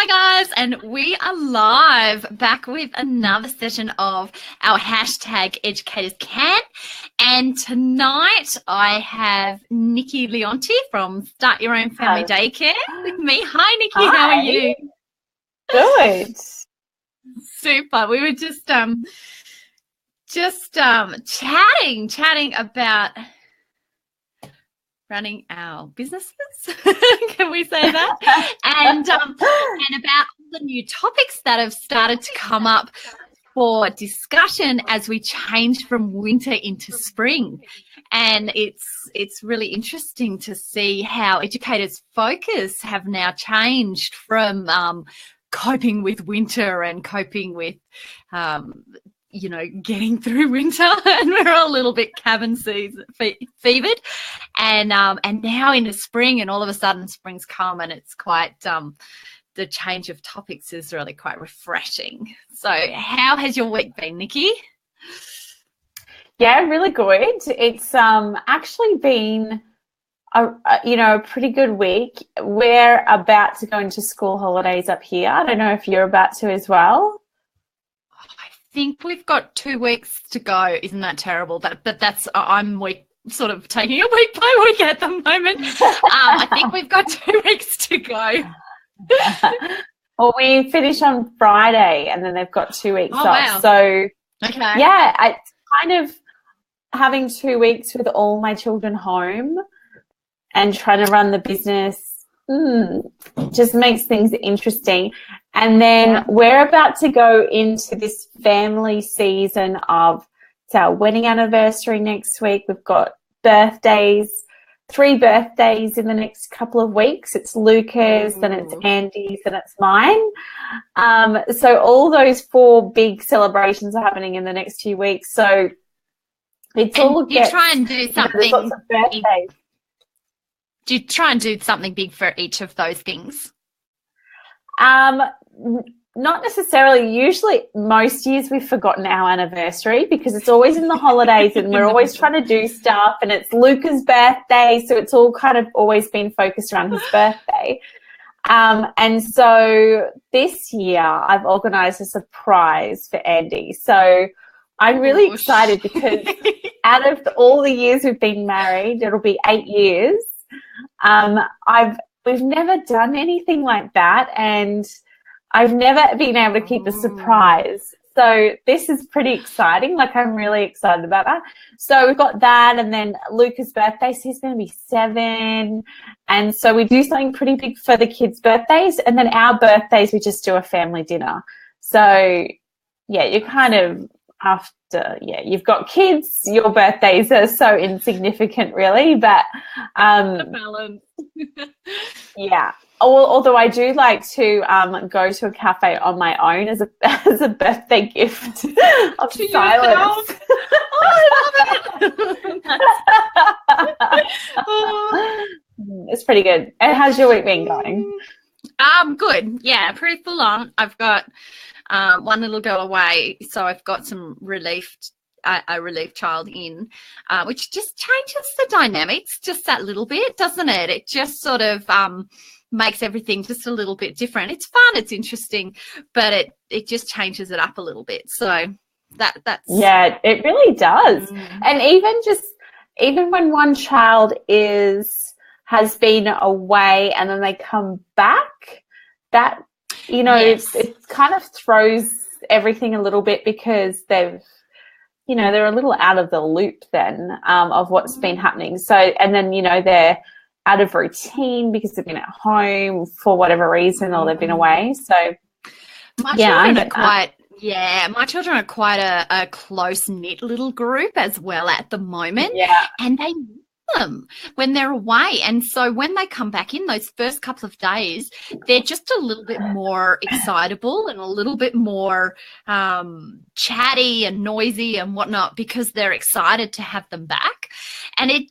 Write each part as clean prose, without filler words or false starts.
Hi guys, and we are live back with another session of our hashtag Educators Can. And tonight I have Nikki Leonti from Start Your Own Family Daycare with me. Hi Nikki, how are you? Good. Super. We were just chatting about running our businesses. Can we say that? and about the new topics that have started to come up for discussion as we change from winter into spring. And it's really interesting to see how educators' focus have now changed from coping with winter and coping with getting through winter, and we're all a little bit cabin fevered, and now into spring, and all of a sudden spring's come, and it's quite the change of topics is really quite refreshing. So how has your week been, Nikki? Yeah, really good. It's actually been a pretty good week. We're about to go into school holidays up here. I don't know if you're about to as well. I think we've got 2 weeks to go. Isn't that terrible? But that's I'm sort of taking a week by week at the moment. I think we've got 2 weeks to go. Well, we finish on Friday, and then they've got 2 weeks off. Wow. So okay, yeah, it's kind of having 2 weeks with all my children home and trying to run the business. Just makes things interesting. And then we're about to go into this family season of, it's our wedding anniversary next week. We've got birthdays, 3 birthdays in the next couple of weeks. It's Luca's, then it's Andy's, and it's mine. So all those 4 big celebrations are happening in the next few weeks. So it's all you try and do something. There's lots of birthdays. Do you try and do something big for each of those things? Not necessarily. Usually, most years we've forgotten our anniversary because it's always in the holidays and we're always trying to do stuff, and it's Luca's birthday, so it's all kind of always been focused around his birthday. And so this year I've organised a surprise for Andy. So I'm really excited because out of all the years we've been married, it'll be 8 years. We've never done anything like that, and I've never been able to keep a surprise. So this is pretty exciting. Like, I'm really excited about that. So we've got that, and then Luca's birthday, so he's going to be 7. And so we do something pretty big for the kids' birthdays, and then our birthdays we just do a family dinner. So yeah, you're kind of you've got kids, your birthdays are so insignificant really, but balance. Yeah. Although I do like to go to a cafe on my own as a birthday gift of silence. I love it. It's pretty good. And how's your week been going? Good. Yeah, pretty full on. I've got one little girl away, so I've got some a relief child in, which just changes the dynamics just that little bit, doesn't it? It just sort of makes everything just a little bit different. It's fun, it's interesting, but it just changes it up a little bit. So that's yeah, it really does. And even when one child has been away and then they come back, that it kind of throws everything a little bit because they're a little out of the loop then of what's been happening. So, and then, they're out of routine because they've been at home for whatever reason or they've been away. So my children are quite a close-knit little group as well at the moment. Yeah. And they them when they're away, and so when they come back in those first couple of days, they're just a little bit more excitable and a little bit more chatty and noisy and whatnot because they're excited to have them back. And it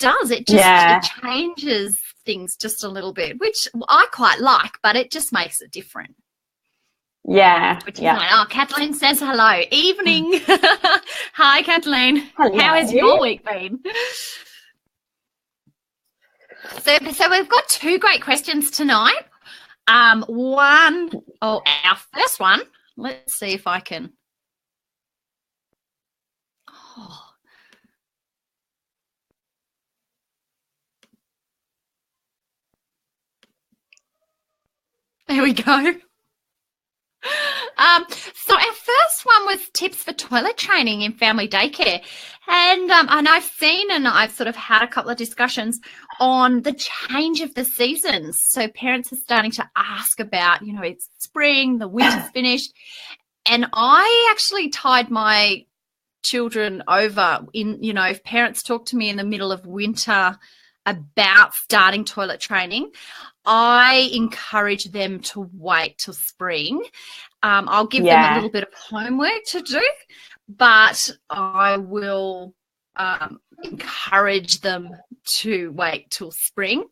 changes things just a little bit, which I quite like, but it just makes it different. Yeah. Which is like, oh, Kathleen says hello. Evening. Hi, Kathleen. Hello. How has your week been? So we've got 2 great questions tonight. One Oh, our first one. Let's see if I can. Oh. There we go. So our first one was tips for toilet training in family daycare. And I've seen and I've sort of had a couple of discussions on the change of the seasons. So parents are starting to ask about, it's spring, the winter's finished. And I actually tied my children over if parents talk to me in the middle of winter about starting toilet training, I encourage them to wait till spring. I'll give them a little bit of homework to do, but I will encourage them to wait till spring.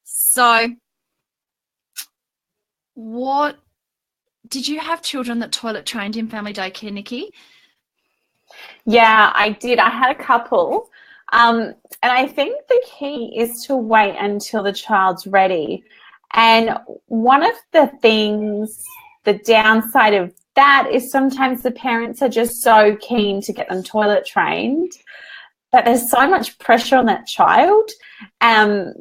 So did you have children that toilet trained in family daycare, Nikki? Yeah, I did. I had a couple. And I think the key is to wait until the child's ready. And one of the things, the downside of that is sometimes the parents are just so keen to get them toilet trained that there's so much pressure on that child. So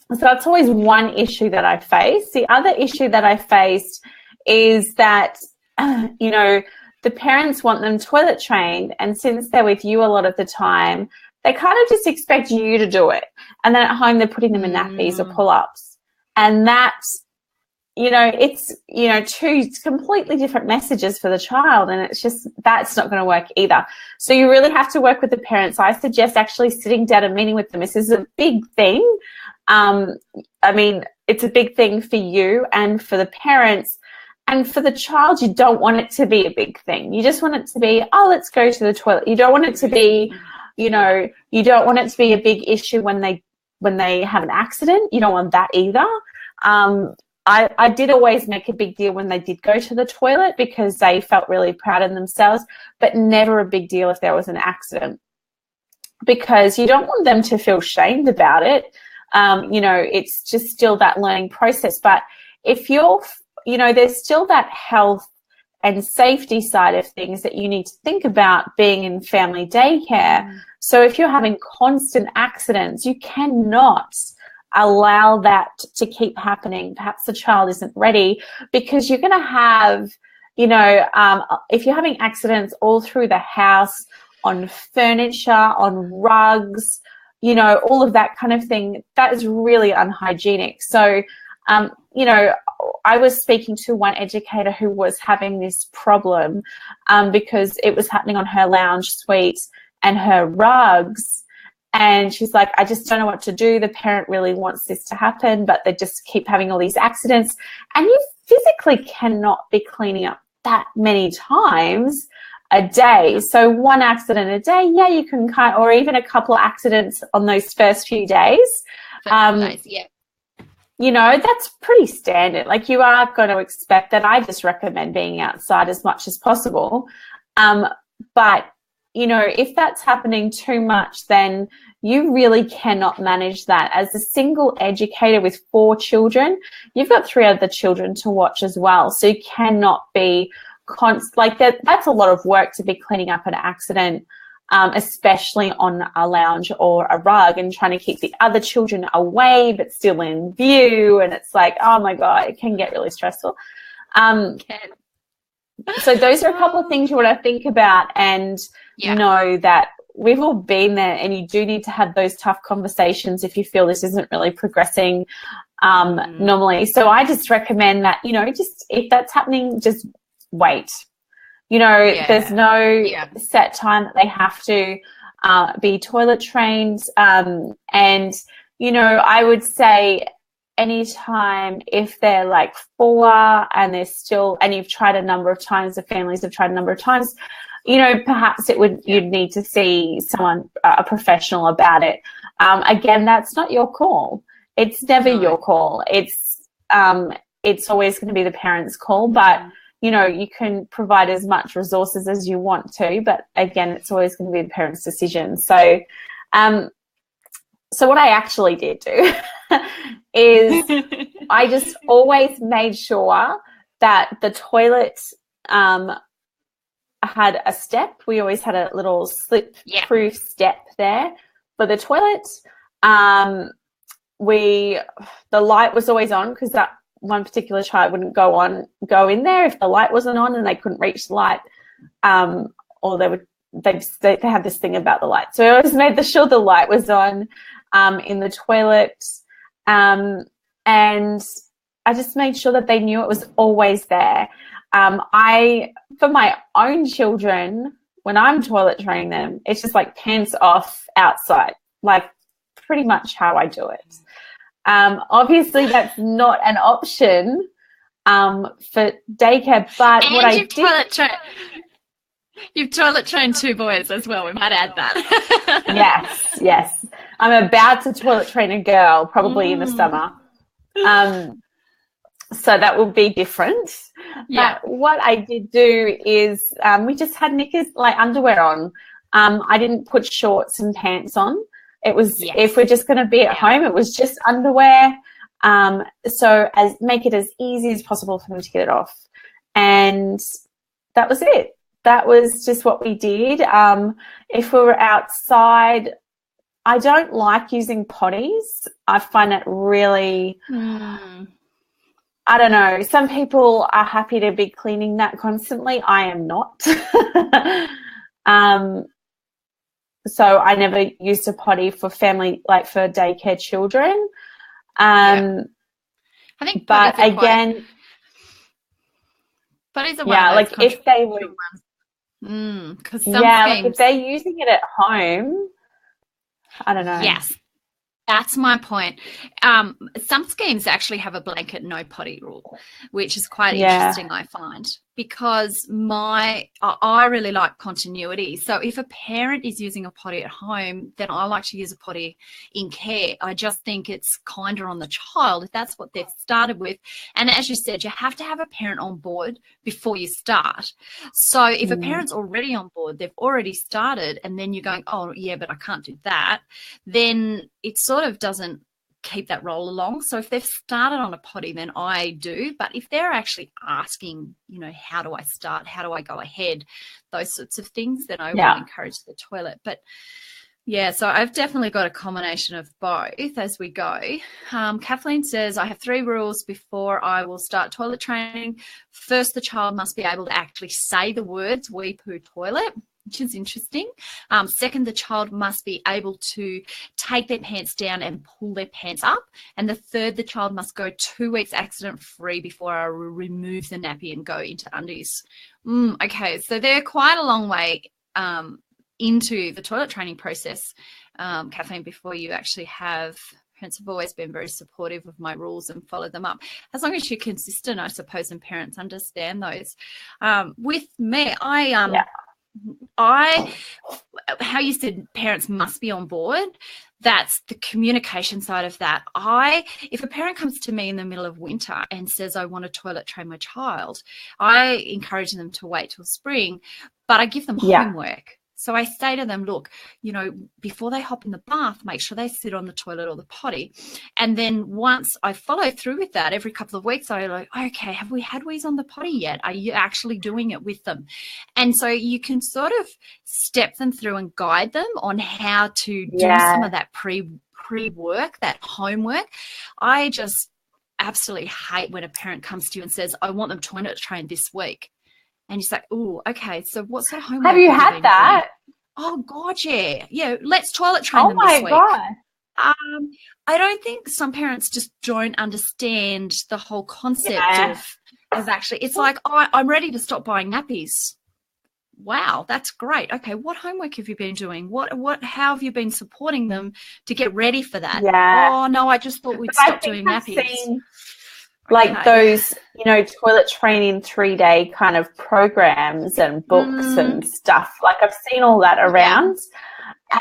that's always one issue that I face. The other issue that I faced is that, the parents want them toilet trained, and since they're with you a lot of the time, they kind of just expect you to do it. And then at home, they're putting them in nappies or pull-ups. And that's, it's, two completely different messages for the child. And it's just, that's not going to work either. So you really have to work with the parents. I suggest actually sitting down and meeting with them. This is a big thing. It's a big thing for you and for the parents. And for the child, you don't want it to be a big thing. You just want it to be, let's go to the toilet. You don't want it to be, you don't want it to be a big issue when they have an accident. You don't want that either. I did always make a big deal when they did go to the toilet because they felt really proud of themselves, but never a big deal if there was an accident, because you don't want them to feel shamed about it. It's just still that learning process. But if you're there's still that health and safety side of things that you need to think about being in family daycare. So if you're having constant accidents, you cannot allow that to keep happening. Perhaps the child isn't ready, because you're going to have, if you're having accidents all through the house, on furniture, on rugs, all of that kind of thing, that is really unhygienic. So, I was speaking to one educator who was having this problem because it was happening on her lounge suite and her rugs. And she's like, I just don't know what to do. The parent really wants this to happen, but they just keep having all these accidents. And you physically cannot be cleaning up that many times a day. So one accident a day, you can or even a couple of accidents on those first few days. That's pretty standard. Like, you are going to expect that. I just recommend being outside as much as possible. But, if that's happening too much, then you really cannot manage that. As a single educator with 4 children, you've got 3 other children to watch as well. So you cannot be like that. That's a lot of work to be cleaning up an accident, especially on a lounge or a rug, and trying to keep the other children away but still in view. And it's like, oh my God, it can get really stressful. So those are a couple of things you want to think about, and know that we've all been there, and you do need to have those tough conversations if you feel this isn't really progressing normally. So I just recommend that, just if that's happening, just wait. There's no set time that they have to be toilet trained. And, I would say anytime if they're like 4 and they're still, and you've tried a number of times, the families have tried a number of times, perhaps you'd need to see someone, a professional about it. Again, that's not your call. It's never your call. It's always going to be the parents' call, but you can provide as much resources as you want to, but again, it's always going to be the parents' decision. So, so what I actually did do is I just always made sure that the toilet had a step. We always had a little slip-proof step there for the toilet. The light was always on because that one particular child wouldn't go in there if the light wasn't on and they couldn't reach the light, or they had this thing about the light. So I always made sure the light was on in the toilet, and I just made sure that they knew it was always there. For my own children, when I'm toilet training them, it's just like pants off outside, like pretty much how I do it. Obviously, that's not an option for daycare, but and what I did... You've toilet trained 2 boys as well. We might add that. Yes. I'm about to toilet train a girl probably in the summer. So that will be different. Yeah. But what I did do is we just had knickers, like underwear on. I didn't put shorts and pants on. It was, if we're just going to be at home, it was just underwear. So make it as easy as possible for them to get it off. And that was it. That was just what we did. If we were outside, I don't like using potties. I find it really, I don't know. Some people are happy to be cleaning that constantly. I am not. So I never used a potty for family, like for daycare children. I think, but again, potties are like if they were, because like if they're using it at home, I don't know. Yes, that's my point. Some schemes actually have a blanket no potty rule, which is quite interesting, I find, because I really like continuity. So if a parent is using a potty at home, then I like to use a potty in care. I just think it's kinder on the child if that's what they've started with. And as you said, you have to have a parent on board before you start. So if a parent's already on board, they've already started, and then you're going, oh, yeah, but I can't do that, then it sort of doesn't keep that roll along. So if they've started on a potty, then I do. But if they're actually asking, how do I start? How do I go ahead? Those sorts of things, then I will encourage the toilet. But so I've definitely got a combination of both as we go. Kathleen says, I have 3 rules before I will start toilet training. First, the child must be able to actually say the words wee, poo, toilet, which is interesting. Second, the child must be able to take their pants down and pull their pants up. And the third, the child must go 2 weeks accident-free before I remove the nappy and go into undies. Okay, so they're quite a long way into the toilet training process, Kathleen, before you actually have... Parents have always been very supportive of my rules and follow them up. As long as you're consistent, I suppose, and parents understand those. With me, how you said parents must be on board, that's the communication side of that. If a parent comes to me in the middle of winter and says, I want to toilet train my child, I encourage them to wait till spring, but I give them homework. So I say to them, look, before they hop in the bath, make sure they sit on the toilet or the potty. And then once I follow through with that, every couple of weeks, I like, okay, have we had wees on the potty yet? Are you actually doing it with them? And so you can sort of step them through and guide them on how to do some of that pre-work, that homework. I just absolutely hate when a parent comes to you and says, I want them toilet trained this week. And you're like, oh, okay, so what sort of homework have you had that? Doing? Oh, God, yeah. Yeah, let's toilet train them this week. Oh, my God. I don't think some parents just don't understand the whole concept of actually, it's like, oh, I'm ready to stop buying nappies. Wow, that's great. Okay, what homework have you been doing? How have you been supporting them to get ready for that? Yeah. Oh, no, I just thought we'd stop doing nappies. Like those, toilet training 3-day kind of programs and books and stuff. Like I've seen all that around.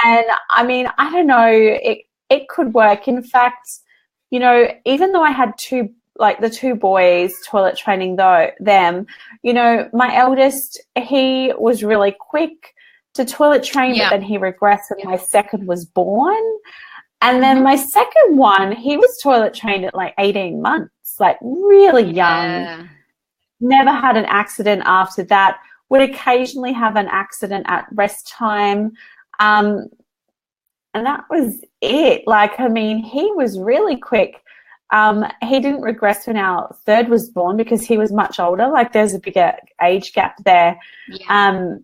And I mean, I don't know, it could work. In fact, even though I had the 2 boys toilet training them, my eldest, he was really quick to toilet train, but then he regressed when my second was born. And then my second one, he was toilet trained at like 18 months. Like really young. never had an accident after that. Would occasionally have an accident at rest time. And that was it. Like, I mean, he was really quick. He didn't regress when our third was born because he was much older. Like, there's a bigger age gap there. Yeah.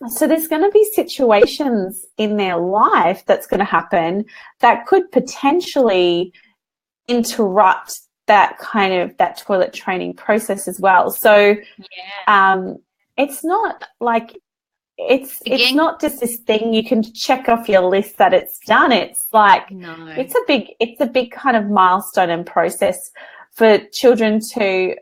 So there's going to be situations in their life that's going to happen that could potentially interrupt that toilet training process as well. So it's not like it's not just this thing you can check off your list that it's done. It's like it's a big kind of milestone and process for children to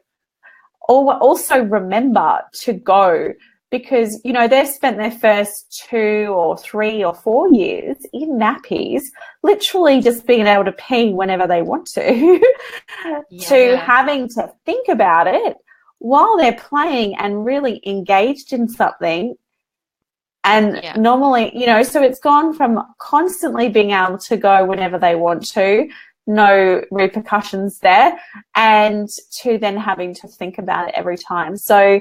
also remember to go, because, you know, they've spent their first 2 or 3 or 4 years in nappies, literally just being able to pee whenever they want to, to having to think about it while they're playing and really engaged in something. And normally, you know, so it's gone from constantly being able to go whenever they want to, no repercussions there, and to then having to think about it every time. So,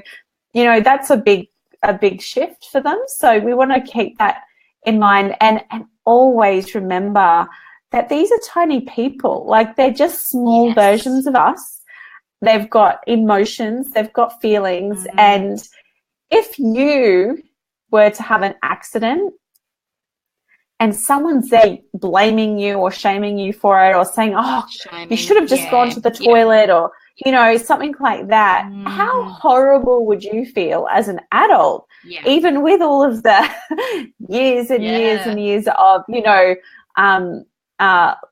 you know, that's a big shift for them. So we want to keep that in mind and always remember that these are tiny people. Like, they're just small versions of us. They've got emotions, they've got feelings. And if you were to have an accident and someone's there blaming you or shaming you for it, or saying, oh, you should have just gone to the toilet, or, you know, something like that, how horrible would you feel as an adult, even with all of the years and years and years of, you know,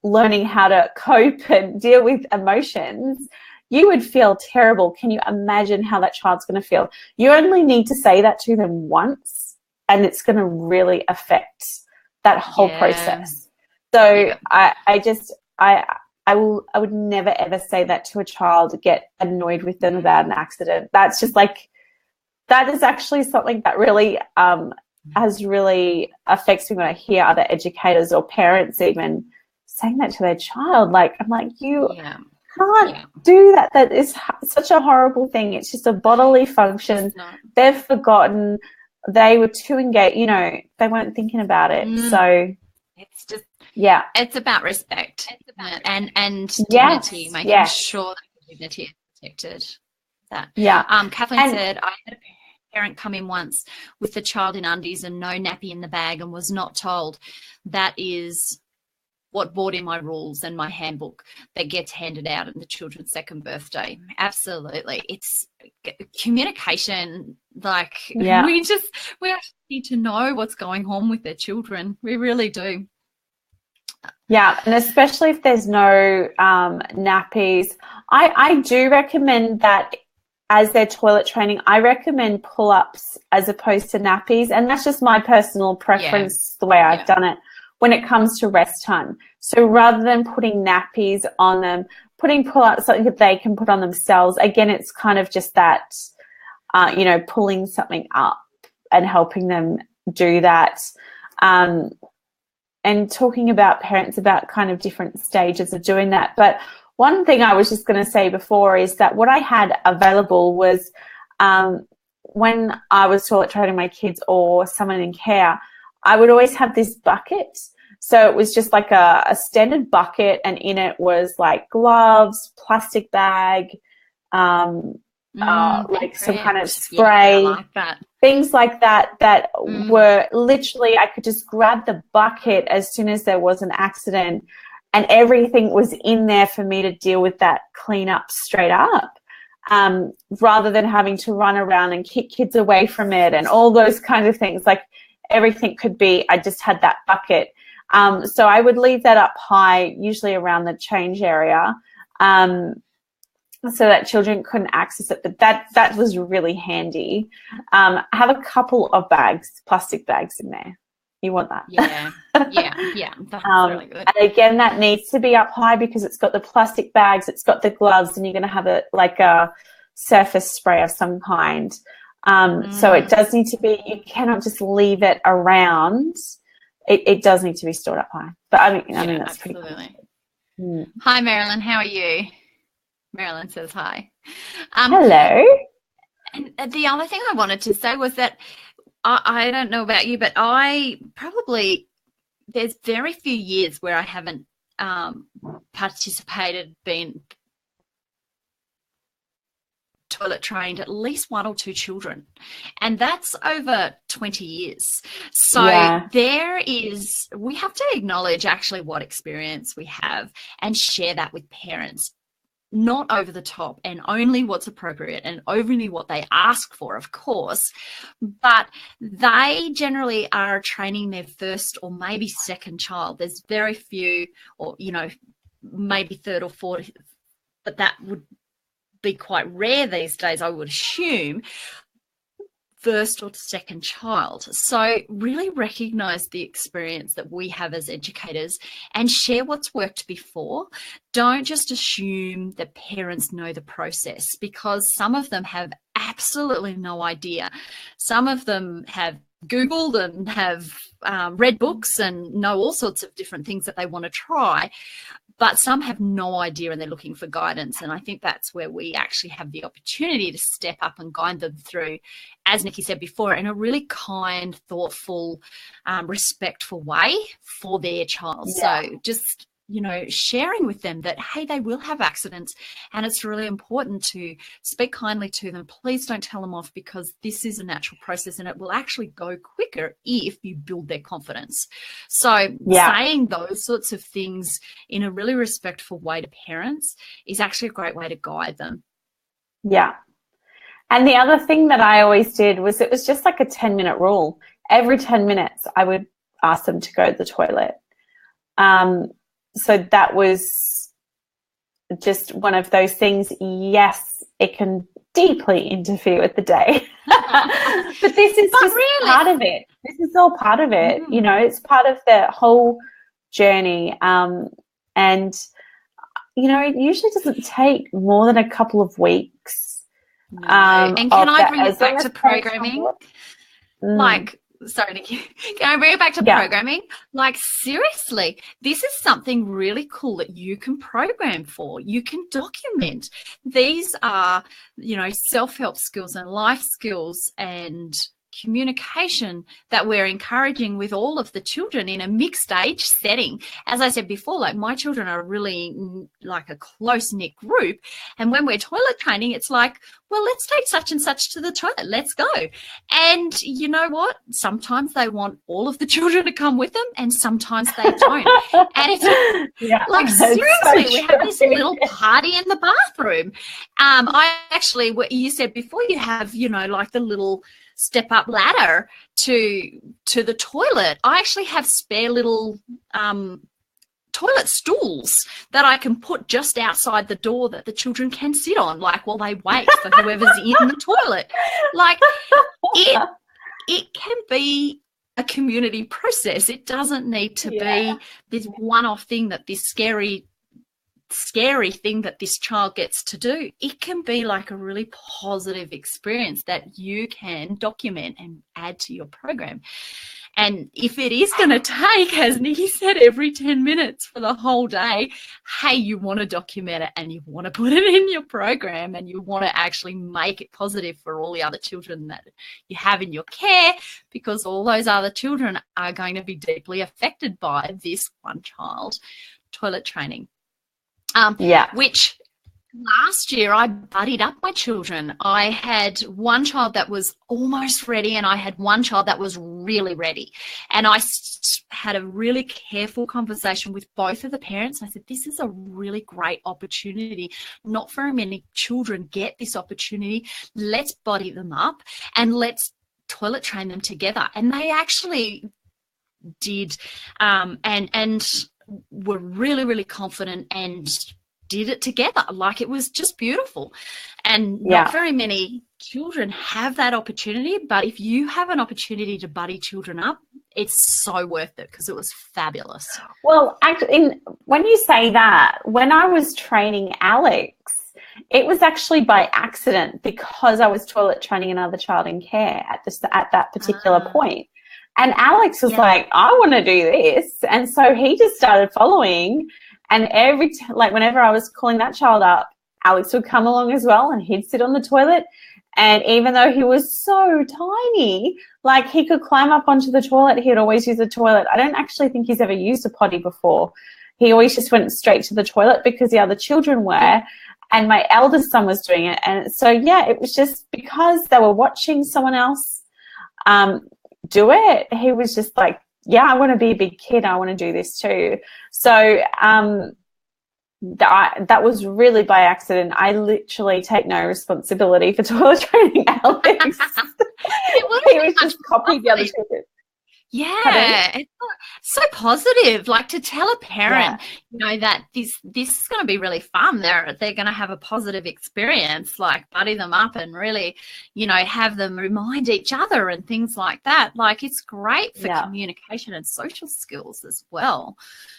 learning how to cope and deal with emotions? You would feel terrible. Can you imagine how that child's going to feel? You only need to say that to them once, and it's going to really affect that whole process. So I would never ever say that to a child, get annoyed with them about an accident. That's just like, that is actually something that really has really affects me when I hear other educators or parents even saying that to their child. Like, I'm like, you can't do that. That is such a horrible thing. It's just a bodily function. They've forgotten. They were too engaged, you know, they weren't thinking about it. So it's just, it's about respect and dignity, making sure that dignity is protected. Kathleen said, I had a parent come in once with the child in undies and no nappy in the bag and was not told. That is what brought in my rules and my handbook that gets handed out at the children's second birthday. Absolutely. It's communication. Like, we actually need to know what's going on with their children. We really do. Yeah, and especially if there's no nappies. I do recommend that as their toilet training, I recommend pull-ups as opposed to nappies, and that's just my personal preference, the way I've done it when it comes to rest time. So rather than putting nappies on them, putting pull-ups something that they can put on themselves. Again, it's kind of just that, you know, pulling something up and helping them do that. And talking about parents about kind of different stages of doing that. But one thing I was just going to say before is that what I had available was when I was toilet training my kids or someone in care, I would always have this bucket. So it was just like a standard bucket, and in it was like gloves, plastic bag, like some kind of spray, like that. Things like that were literally, I could just grab the bucket as soon as there was an accident, and everything was in there for me to deal with that cleanup straight up, rather than having to run around and kick kids away from it and all those kinds of things. Like, everything could be, I just had that bucket. So I would leave that up high, usually around the change area, so that children couldn't access it. But that was really handy. I have a couple of bags, plastic bags in there. You want that? Yeah. That's really good. And again, that needs to be up high because it's got the plastic bags, it's got the gloves, and you're going to have a surface spray of some kind. So it does need to be, you cannot just leave it around. It does need to be stored up high. But I mean that's absolutely. pretty cool. Hi, Marilyn. How are you? Marilyn says hi. Hello. And the other thing I wanted to say was that I don't know about you, but there's very few years where I haven't been toilet trained at least one or two children, and that's over 20 years. So we have to acknowledge actually what experience we have and share that with parents, not over the top, and only what's appropriate and only what they ask for, of course. But they generally are training their first or maybe second child. There's very few, or, maybe third or fourth, but that would be quite rare these days, I would assume, first or second child. So really recognize the experience that we have as educators and share what's worked before. Don't just assume that parents know the process, because some of them have absolutely no idea. Some of them have Googled and have read books and know all sorts of different things that they want to try, but some have no idea and they're looking for guidance. And I think that's where we actually have the opportunity to step up and guide them through, as Nikki said before, in a really kind, thoughtful, respectful way for their child. Yeah. So just, sharing with them that, hey, they will have accidents, and it's really important to speak kindly to them. Please don't tell them off, because this is a natural process and it will actually go quicker if you build their confidence. So saying those sorts of things in a really respectful way to parents is actually a great way to guide them. Yeah. And the other thing that I always did was, it was just like a 10-minute rule. Every 10 minutes, I would ask them to go to the toilet. So that was just one of those things. Yes, it can deeply interfere with the day. But this is just really part of it. This is all part of it. Mm-hmm. It's part of the whole journey. And, it usually doesn't take more than a couple of weeks. No. And can I bring it back to programming? Sorry, Nikki. Can I bring it back to programming? Like, seriously, this is something really cool that you can program for. You can document. These are, self-help skills and life skills and communication that we're encouraging with all of the children in a mixed age setting. As I said before, like, my children are really like a close-knit group, and when we're toilet training, it's like, well, let's take such and such to the toilet, let's go. And you know what, sometimes they want all of the children to come with them, and sometimes they don't. And it's like, seriously, we have this little party in the bathroom. I actually, what you said before, you have, like the little step up ladder to the toilet. I actually have spare little toilet stools that I can put just outside the door that the children can sit on, like, while they wait for whoever's in the toilet. Like, it can be a community process. It doesn't need to be this one-off thing that this scary thing that this child gets to do. It can be like a really positive experience that you can document and add to your program. And if it is going to take, as Nikki said, every 10 minutes for the whole day, hey, you want to document it and you want to put it in your program, and you want to actually make it positive for all the other children that you have in your care, because all those other children are going to be deeply affected by this one child toilet training. Which last year I buddied up my children. I had one child that was almost ready, and I had one child that was really ready. And I had a really careful conversation with both of the parents. I said, this is a really great opportunity. Not very many children get this opportunity. Let's buddy them up and let's toilet train them together. And they actually did, and were really, really confident and did it together. Like, it was just beautiful. And not very many children have that opportunity, but if you have an opportunity to buddy children up, it's so worth it, because it was fabulous. Well, actually, when you say that, when I was training Alex, it was actually by accident, because I was toilet training another child in care at that particular point. And Alex was like, I want to do this. And so he just started following. And whenever I was calling that child up, Alex would come along as well, and he'd sit on the toilet. And even though he was so tiny, like he could climb up onto the toilet, he'd always use the toilet. I don't actually think he's ever used a potty before. He always just went straight to the toilet because the other children were, and my eldest son was doing it. And so, yeah, it was just because they were watching someone else do it. He was just like, yeah, I want to be a big kid. I want to do this too. So that was really by accident. I literally take no responsibility for toilet training Alex. He was just copying the other children. Yeah, it's so positive. Like to tell a parent, that this is going to be really fun. They're going to have a positive experience. Like buddy them up and really, have them remind each other and things like that. Like it's great for communication and social skills as well.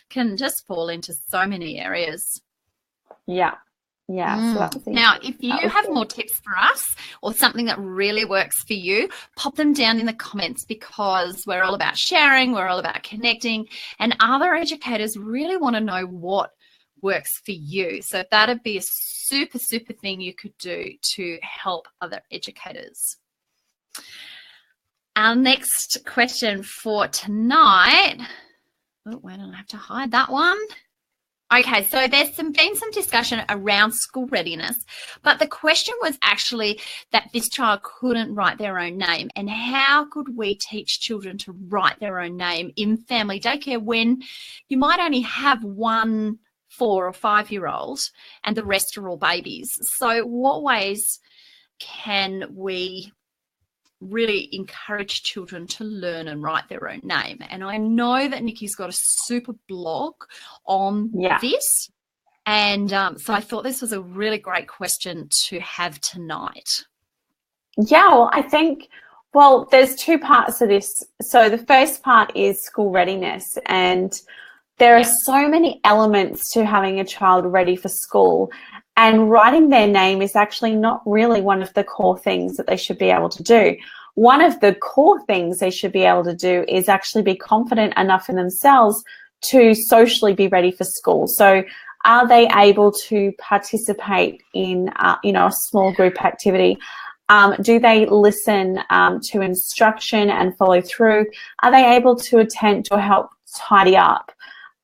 Can just fall into so many areas. Yeah. Yeah. So now, if you have more tips for us or something that really works for you, pop them down in the comments, because we're all about sharing, we're all about connecting, and other educators really want to know what works for you. So that'd be a super, super thing you could do to help other educators. Our next question for tonight. Oh, why don't I have to hide that one? Okay, so there's been some discussion around school readiness, but the question was actually that this child couldn't write their own name, and how could we teach children to write their own name in family daycare when you might only have one 4 or 5 year old and the rest are all babies? So what ways can we really encourage children to learn and write their own name? And I know that Nikki's got a super blog on this, and so I thought this was a really great question to have tonight. Yeah, well, I think, there's 2 parts to this. So the first part is school readiness, and there are so many elements to having a child ready for school, and writing their name is actually not really one of the core things that they should be able to do. One of the core things they should be able to do is actually be confident enough in themselves to socially be ready for school. So are they able to participate in, a small group activity? Do they listen to instruction and follow through? Are they able to attend to help tidy up?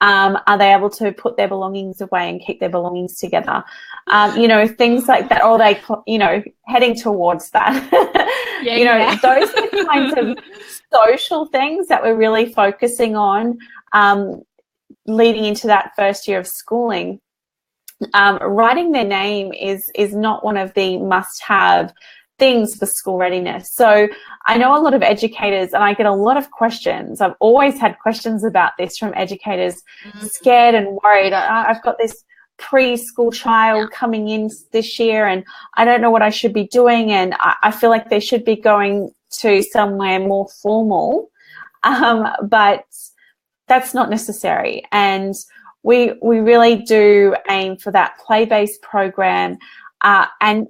Are they able to put their belongings away and keep their belongings together? Things like that, or they, heading towards that. Those are the kinds of social things that we're really focusing on leading into that first year of schooling. Writing their name is not one of the must-have things for school readiness. So I know a lot of educators, and I get a lot of questions. I've always had questions about this from educators, scared and worried. I've got this preschool child coming in this year, and I don't know what I should be doing, and I feel like they should be going to somewhere more formal, but that's not necessary. And we really do aim for that play-based program, and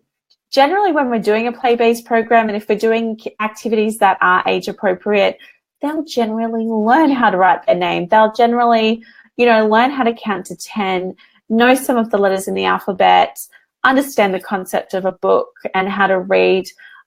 generally when we're doing a play-based program, and if we're doing activities that are age appropriate, they'll generally learn how to write their name. They'll generally, learn how to count to 10, know some of the letters in the alphabet, understand the concept of a book and how to read,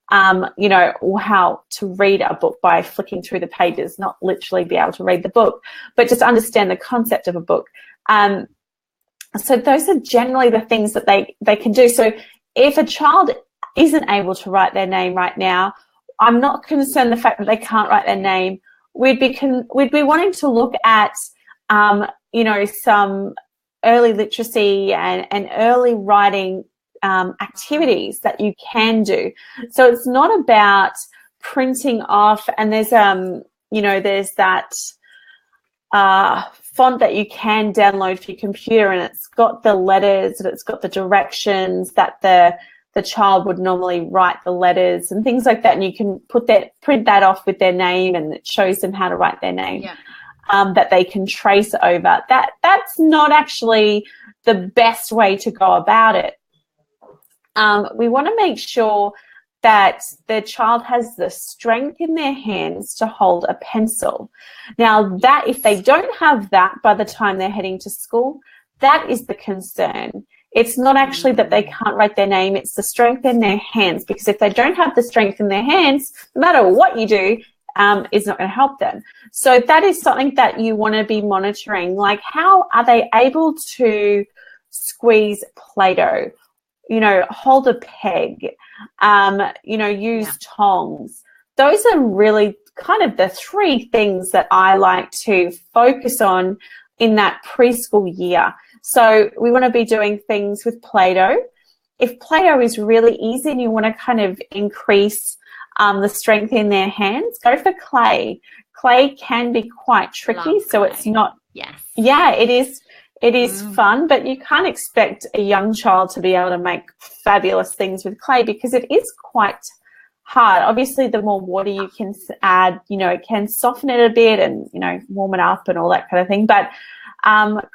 or how to read a book by flicking through the pages, not literally be able to read the book, but just understand the concept of a book. So those are generally the things that they can do. So if a child isn't able to write their name right now, I'm not concerned the fact that they can't write their name. We'd be wanting to look at, some early literacy and early writing activities that you can do. So it's not about printing off, and there's that font that you can download for your computer, and it's got the letters, and it's got the directions that the child would normally write the letters and things like that, and you can print that off with their name, and it shows them how to write their name. That they can trace over. That's not actually the best way to go about it. We want to make sure that the child has the strength in their hands to hold a pencil. Now, that if they don't have that by the time they're heading to school, that is the concern. It's not actually that they can't write their name, it's the strength in their hands, because if they don't have the strength in their hands, no matter what you do, is not going to help them. So that is something that you want to be monitoring. Like, how are they able to squeeze Play-Doh, hold a peg, use tongs? Those are really kind of the three things that I like to focus on in that preschool year. So we want to be doing things with Play-Doh. If Play-Doh is really easy and you want to kind of increase the strength in their hands, go for clay. Clay can be quite tricky, so it's not. Yes. Yeah, it is. It is fun, but you can't expect a young child to be able to make fabulous things with clay because it is quite hard. Obviously, the more water you can add, it can soften it a bit and, warm it up and all that kind of thing. But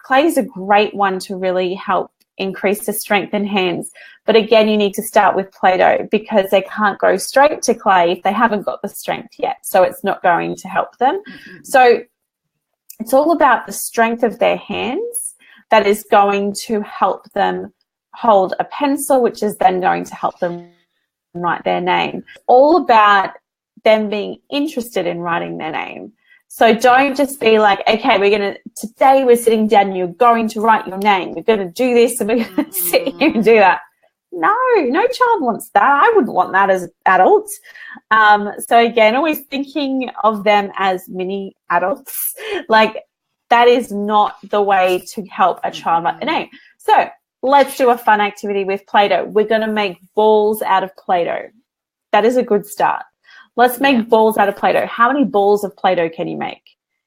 clay is a great one to really help increase the strength in hands. But again, you need to start with Play-Doh because they can't go straight to clay if they haven't got the strength yet. So it's not going to help them. Mm-hmm. So it's all about the strength of their hands that is going to help them hold a pencil, which is then going to help them write their name. All about them being interested in writing their name. So don't just be like, okay, today we're sitting down and you're going to write your name. We're going to do this and we're going to sit here and do that. No child wants that. I wouldn't want that as adults. So again, always thinking of them as mini adults. Like, that is not the way to help a child write their name. So let's do a fun activity with Play-Doh. We're going to make balls out of Play-Doh. That is a good start. Let's make balls out of Play-Doh. How many balls of Play-Doh can you make?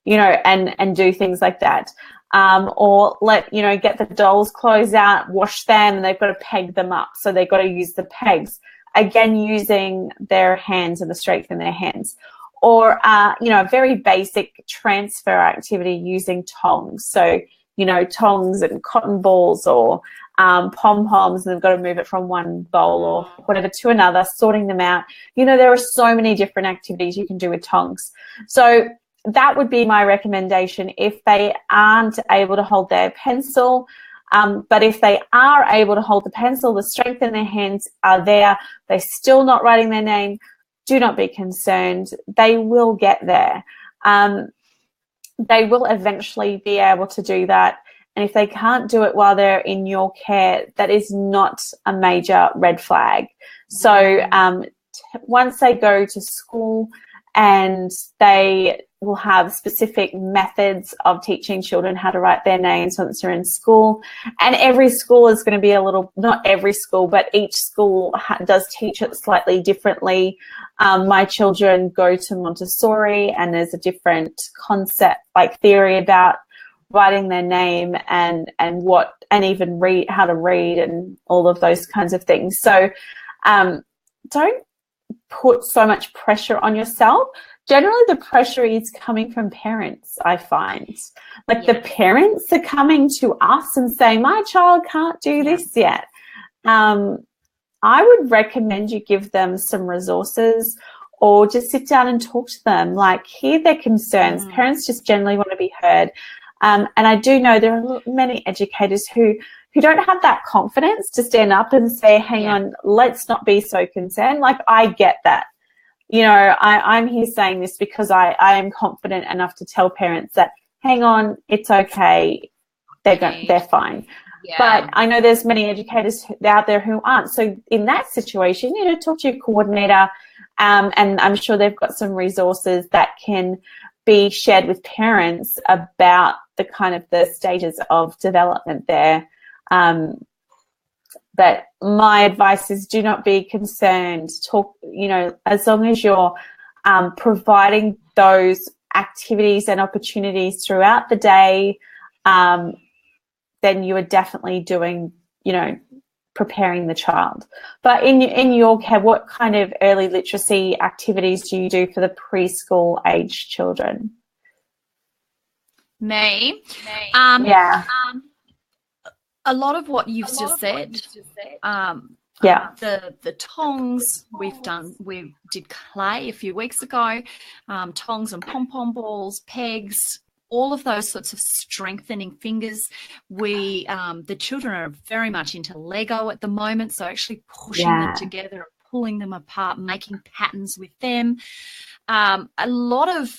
And do things like that. Or get the dolls' clothes out, wash them, and they've got to peg them up. So they've got to use the pegs. Again, using their hands and the strength in their hands. Or, a very basic transfer activity using tongs. So, tongs and cotton balls or pom-poms, and they've got to move it from one bowl or whatever to another, sorting them out. There are so many different activities you can do with tongs. So that would be my recommendation if they aren't able to hold their pencil. But if they are able to hold the pencil, the strength in their hands are there, they're still not writing their name, do not be concerned. They will get there. They will eventually be able to do that. And if they can't do it while they're in your care, that is not a major red flag. So once they go to school and they will have specific methods of teaching children how to write their names once they're in school. And every school is going to be not every school, but each school does teach it slightly differently. My children go to Montessori, and there's a different concept, like theory about writing their name and even read, how to read and all of those kinds of things. So don't put so much pressure on yourself. Generally, the pressure is coming from parents, I find. Like, the parents are coming to us and saying, my child can't do this yet. I would recommend you give them some resources or just sit down and talk to them, like, hear their concerns. Parents just generally want to be heard. And I do know there are many educators who don't have that confidence to stand up and say, hang on, let's not be so concerned. Like, I get that. I'm here saying this because I am confident enough to tell parents that, hang on, it's okay. They're fine. Yeah. But I know there's many educators out there who aren't. So in that situation, talk to your coordinator, and I'm sure they've got some resources that can be shared with parents about the kind of the stages of development there. But my advice is, do not be concerned. Talk, as long as you're providing those activities and opportunities throughout the day, then you are definitely doing, preparing the child. But in your care, what kind of early literacy activities do you do for the preschool age children? Me? A lot of what you've just said. The tongs we did clay a few weeks ago, tongs and pom-pom balls, pegs, all of those sorts of strengthening fingers. We, the children are very much into Lego at the moment, so actually pushing them together, pulling them apart, making patterns with them. A lot of,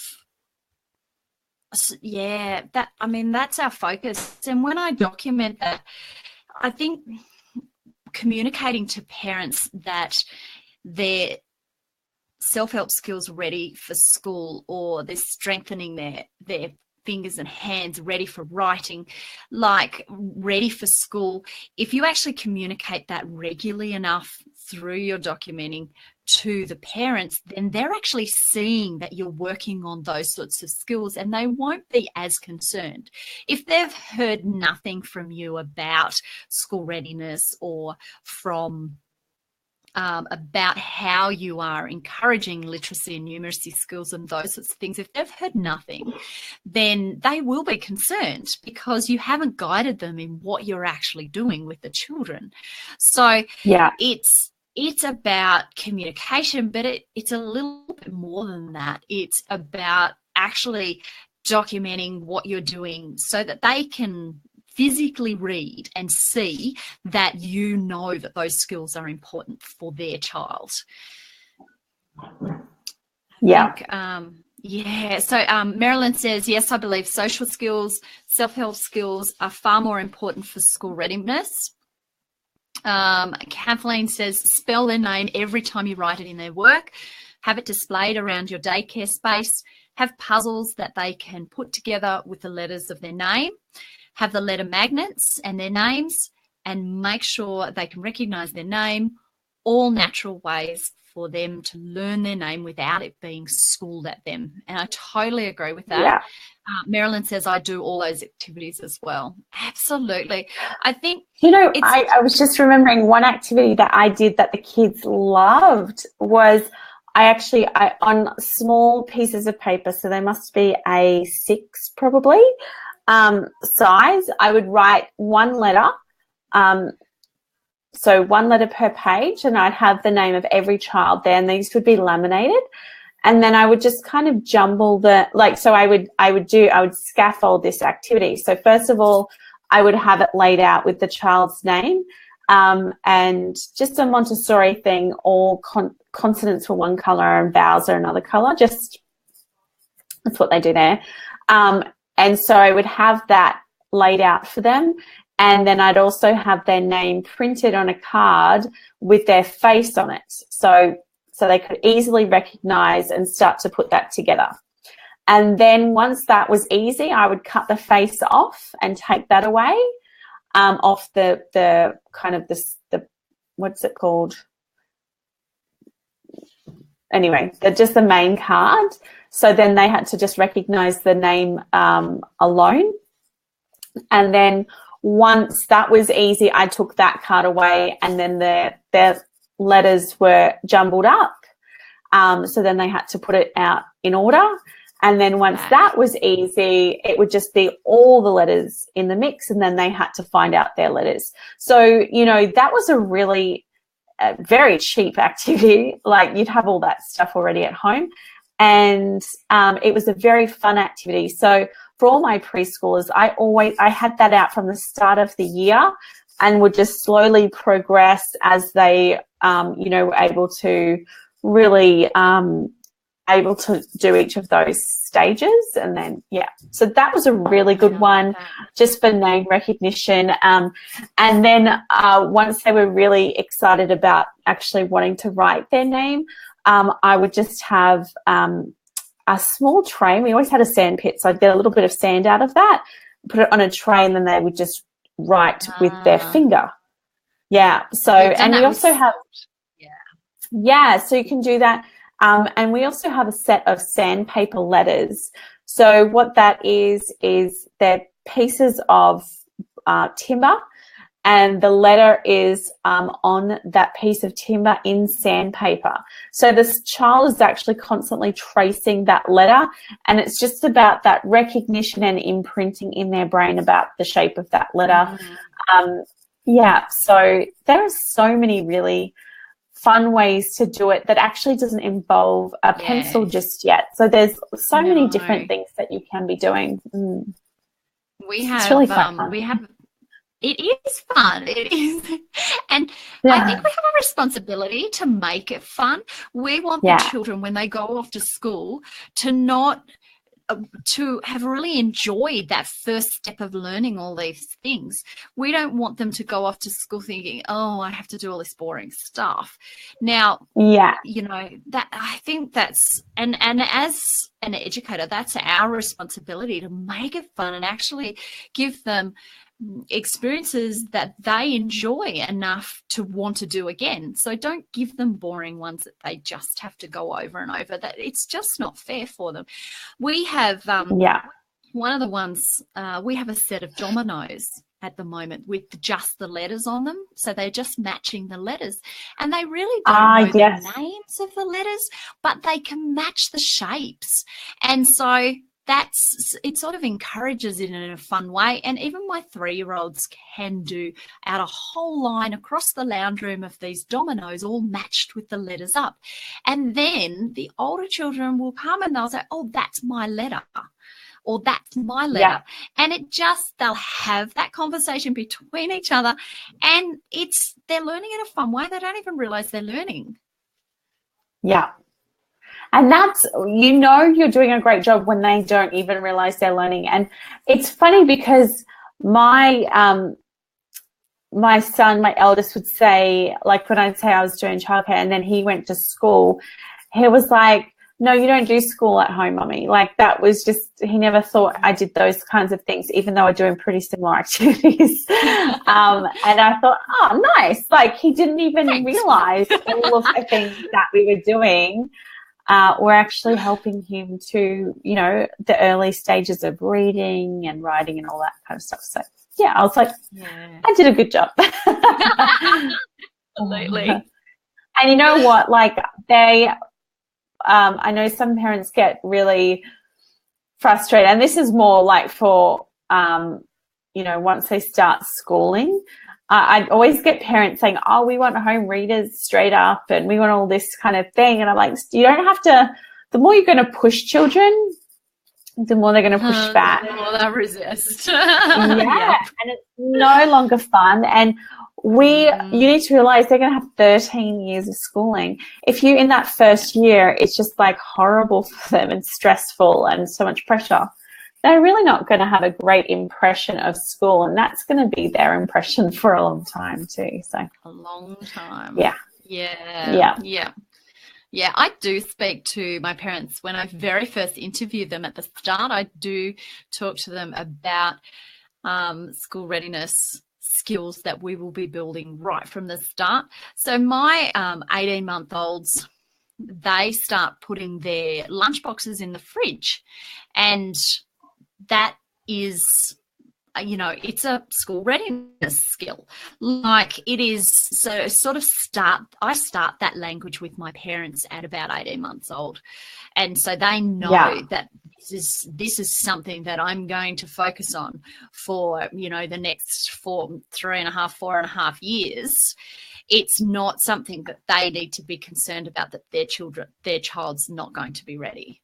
that's our focus. And when I document that, I think communicating to parents that their self-help skills ready for school, or they're strengthening their fingers and hands ready for writing, like ready for school, if you actually communicate that regularly enough through your documenting to the parents, then they're actually seeing that you're working on those sorts of skills, and they won't be as concerned. If they've heard nothing from you about school readiness, or from about how you are encouraging literacy and numeracy skills and those sorts of things, if they've heard nothing, then they will be concerned, because you haven't guided them in what you're actually doing with the children. So it's about communication, but it's a little bit more than that. It's about actually documenting what you're doing so that they can physically read and see that you know that those skills are important for their child. So Marilyn says, yes, I believe social skills, self-help skills are far more important for school readiness. Kathleen says, spell their name every time you write it in their work. Have it displayed around your daycare space. Have puzzles that they can put together with the letters of their name. Have the letter magnets and their names, and make sure they can recognise their name. All natural ways for them to learn their name without it being schooled at them. And I totally agree with that. Yeah. Marilyn says, I do all those activities as well. Absolutely. I think, I was just remembering one activity that I did that the kids loved was I on small pieces of paper, so they must be A6 probably, size, I would write one letter, so one letter per page, and I'd have the name of every child there, and these would be laminated. And then I would just kind of jumble I would scaffold this activity. So first of all, I would have it laid out with the child's name, and just a Montessori thing, all consonants were one color and vowels are another color. Just that's what they do there. And so I would have that laid out for them. And then I'd also have their name printed on a card with their face on it. So they could easily recognize and start to put that together. And then once that was easy, I would cut the face off and take that away, off the kind of the what's it called? Anyway, just the main card. So then they had to just recognize the name alone. And then once that was easy, I took that card away, and then their letters were jumbled up. So then they had to put it out in order. And then once that was easy, it would just be all the letters in the mix, and then they had to find out their letters. So, that was a really very cheap activity. Like, you'd have all that stuff already at home. And it was a very fun activity. So for all my preschoolers, I had that out from the start of the year, and would just slowly progress as they, were able to really able to do each of those stages. And then, so that was a really good one just for name recognition. And then once they were really excited about actually wanting to write their name, I would just have a small tray. We always had a sand pit, so I'd get a little bit of sand out of that, put it on a tray, and then they would just write with their finger. Yeah. So, and we also have, so you can do that. And we also have a set of sandpaper letters. So what that is they're pieces of timber, and the letter is on that piece of timber in sandpaper. So this child is actually constantly tracing that letter, and it's just about that recognition and imprinting in their brain about the shape of that letter. So there are so many really fun ways to do it that actually doesn't involve a pencil just yet. So there's so many different things that you can be doing. It's really fun. It is fun. It is. And I think we have a responsibility to make it fun. We want the children, when they go off to school, to have really enjoyed that first step of learning all these things. We don't want them to go off to school thinking, oh, I have to do all this boring stuff. Now, you know, that I think that's, and as an educator, that's our responsibility to make it fun and actually give them experiences that they enjoy enough to want to do again. So don't give them boring ones that they just have to go over and over. That it's just not fair for them. We have one of the ones, we have a set of dominoes at the moment with just the letters on them. So they're just matching the letters, and they really don't know the names of the letters, but they can match the shapes. And so it sort of encourages it in a fun way. And even my 3-year-olds can do out a whole line across the lounge room of these dominoes all matched with the letters up. And then the older children will come and they'll say, oh, that's my letter, or that's my letter. And they'll have that conversation between each other, and they're learning in a fun way. They don't even realize they're learning. Yeah. And that's, you know, you're doing a great job when they don't even realize they're learning. And it's funny because my son, my eldest, would say, like when I'd say I was doing childcare and then he went to school, he was like, no, you don't do school at home, Mummy. Like that was just, he never thought I did those kinds of things, even though we're doing pretty similar activities. And I thought, oh, nice. Like he didn't even realize all of the things that we were doing. We're actually helping him to, you know, the early stages of reading and writing and all that kind of stuff. So, yeah, I was like, I did a good job. Absolutely. And you know what? Like I know some parents get really frustrated, and this is more like for, you know, once they start schooling. I always get parents saying, oh, we want home readers straight up and we want all this kind of thing. And I'm like, you don't have to, the more you're going to push children, the more they're going to push back. The more they'll resist. And it's no longer fun. And you need to realize they're going to have 13 years of schooling. If you, in that first year, it's just like horrible for them and stressful and so much pressure, they're really not going to have a great impression of school, and that's going to be their impression for a long time too. So a long time. Yeah. I do speak to my parents when I very first interview them at the start. I do talk to them about school readiness skills that we will be building right from the start. So my 18-month-olds, they start putting their lunch boxes in the fridge, and that is, you know, it's a school readiness skill. Like it is, so I start that language with my parents at about 18 months old. And so they know that this is something that I'm going to focus on for, you know, the next 4.5 years. It's not something that they need to be concerned about, that their child's not going to be ready.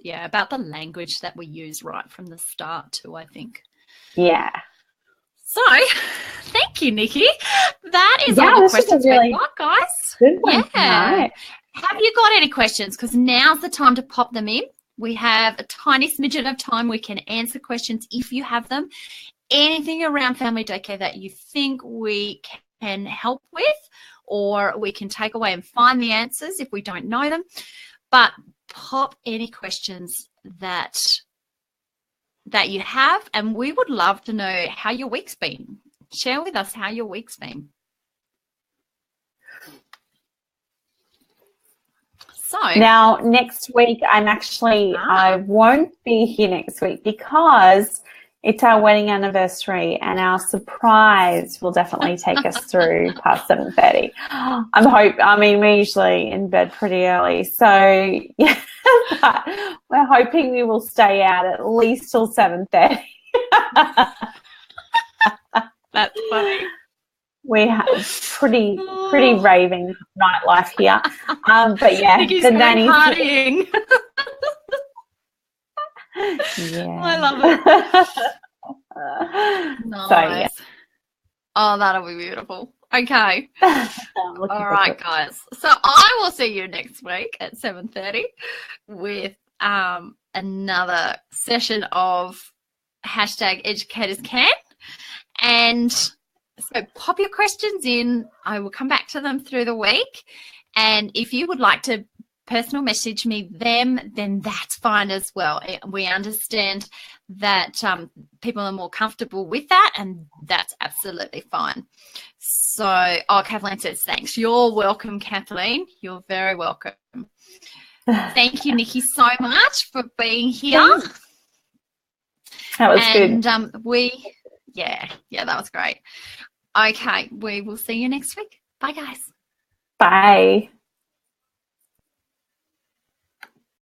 Yeah, about the language that we use right from the start too, I think. Yeah. So, thank you, Nikki. That is all the questions we've got, guys. Good one. Right. Have you got any questions? Because now's the time to pop them in. We have a tiny smidgen of time. We can answer questions if you have them. Anything around family daycare that you think we can help with, or we can take away and find the answers if we don't know them. But pop any questions that you have, and we would love to know how your week's been. Share with us how your week's been. So now next week I won't be here next week because it's our wedding anniversary, and our surprise will definitely take us through past 7:30. We're usually in bed pretty early, so yeah, we're hoping we will stay out at least till 7:30. That's funny. We have pretty raving nightlife here. But yeah, Nikki's the nanny partying. Yeah. I love it. Nice. So, yeah. Oh, that'll be beautiful. Okay. All right, guys. So I will see you next week at 7:30 with another session of #EducatorsCan. And so pop your questions in. I will come back to them through the week. And if you would like to personal message me them, then that's fine as well. We understand that people are more comfortable with that, and that's absolutely fine. So, Kathleen says thanks. You're welcome, Kathleen. You're very welcome. Thank you, Nikki, so much for being here. That was good. And that was great. Okay, we will see you next week. Bye, guys. Bye.